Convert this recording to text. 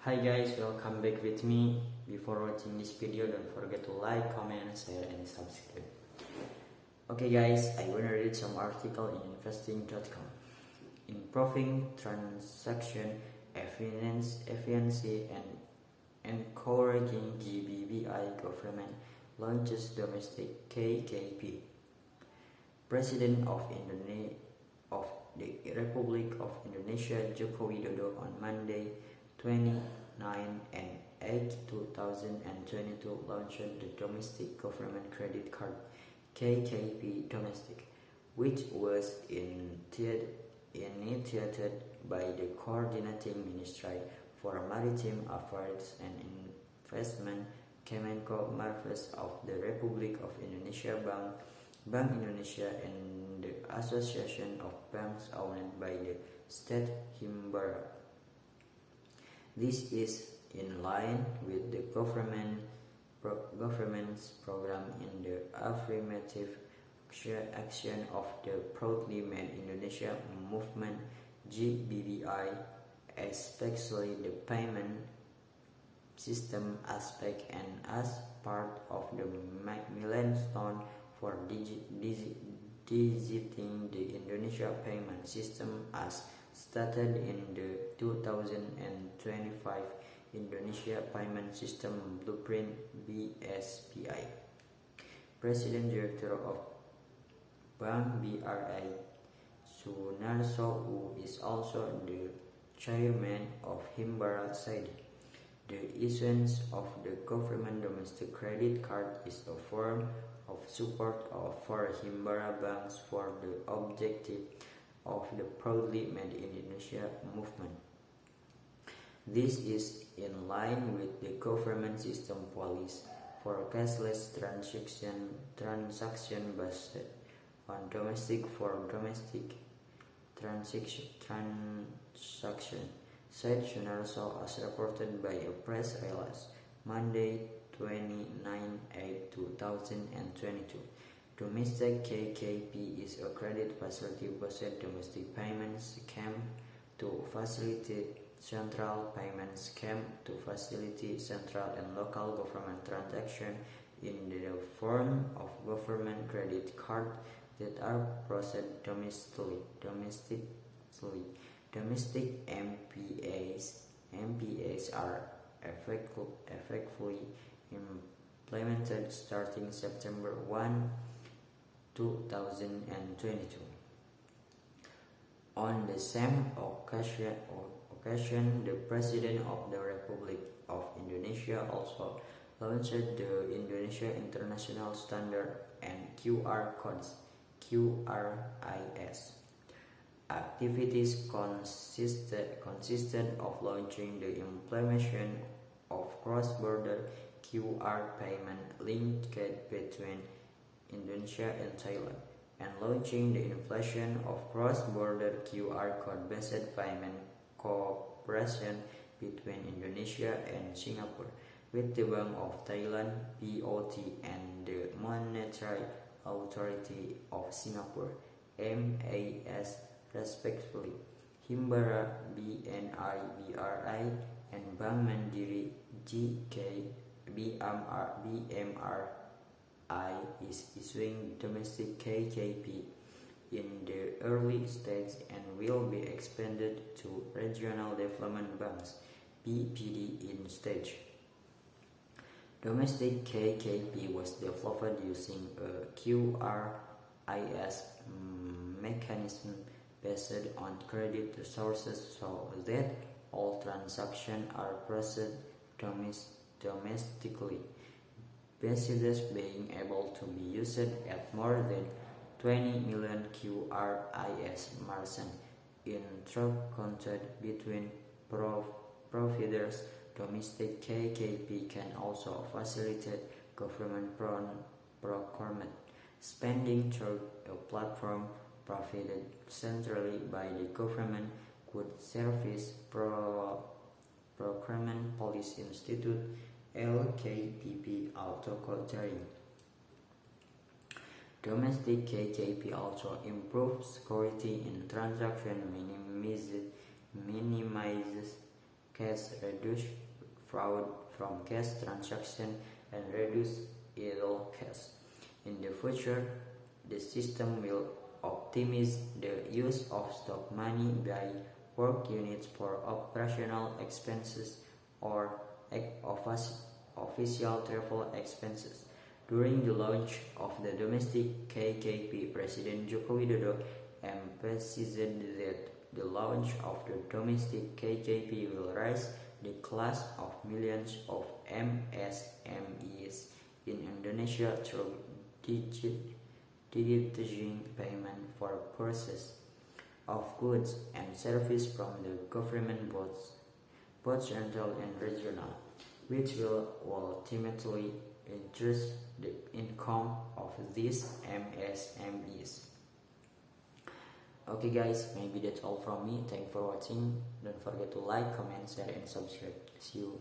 Hi guys, welcome back with me. Before watching this video, don't forget to like, comment, share, and subscribe. Okay guys, I wanna read some article in investing.com. Improving transaction efficiency and encouraging GBBI government launches domestic KKP. President of the Republic of Indonesia Joko Widodo on Monday 29 and 8, 2022 launched the Domestic Government Credit Card KKP Domestic, which was initiated by the Coordinating Ministry for Maritime Affairs and Investment Kemenko Marves of the Republic of Indonesia Bank Indonesia and the Association of Banks owned by the State Himbara. This is in line with the government's program in the affirmative action of the Proudly Made Indonesia movement GBBI, especially the payment system aspect, and as part of the milestone for digiting the Indonesia payment system as stated in the 2025 Indonesia Payment System Blueprint (BSPI). President Director of Bank BRI Sunarso, who is also the chairman of Himbara, said the issuance of the government domestic credit card is a form of support for Himbara banks for the objective of the Proudly Made Indonesia movement. This is in line with the government system policy for cashless transaction based on domestic transaction, said Sunarso as reported by a press release Monday 29/8/2022. Domestic KKP is a credit facility-based domestic payment scheme to facilitate central payment scheme to facilitate central and local government transactions in the form of government credit cards that are processed domestically. Domestic MPAs are effectively implemented starting September 1, 2022. On the same occasion, the President of the Republic of Indonesia also launched the Indonesia International Standard and QR Codes (QRIS). Activities consisted of launching the implementation of cross-border QR payment linked between Indonesia and Thailand, and launching the implementation of cross-border QR code-based payment cooperation between Indonesia and Singapore, with the Bank of Thailand (BOT) and the Monetary Authority of Singapore (MAS) respectively. Himbara BNI and Bank Mandiri BMRI is issuing domestic KKP in the early stage and will be expanded to regional development banks (BPD) in stage. Domestic KKP was developed using a QRIS mechanism based on credit resources so that all transactions are processed domestically, besides being able to be used at more than 20 million QRIS merchants intercounted between providers. Domestic KKP can also facilitate government procurement spending through a platform provided centrally by the Government Goods Service Procurement Policy Institute (LKPP) Autocoding. Domestic KKP also improves security in transaction, minimizes cash, reduce fraud from cash transaction, and reduce idle cash. In the future, the system will optimize the use of stock money by work units for operational expenses or official travel expenses. During the launch of the domestic KKP, President Joko Widodo emphasized that the launch of the domestic KKP will raise the class of millions of MSMEs in Indonesia through digitizing payment for purchase of goods and services from the government both central and regional, which will ultimately increase the income of these MSMEs. Okay guys, maybe that's all from me. Thanks for watching. Don't forget to like, comment, share, and subscribe. See you.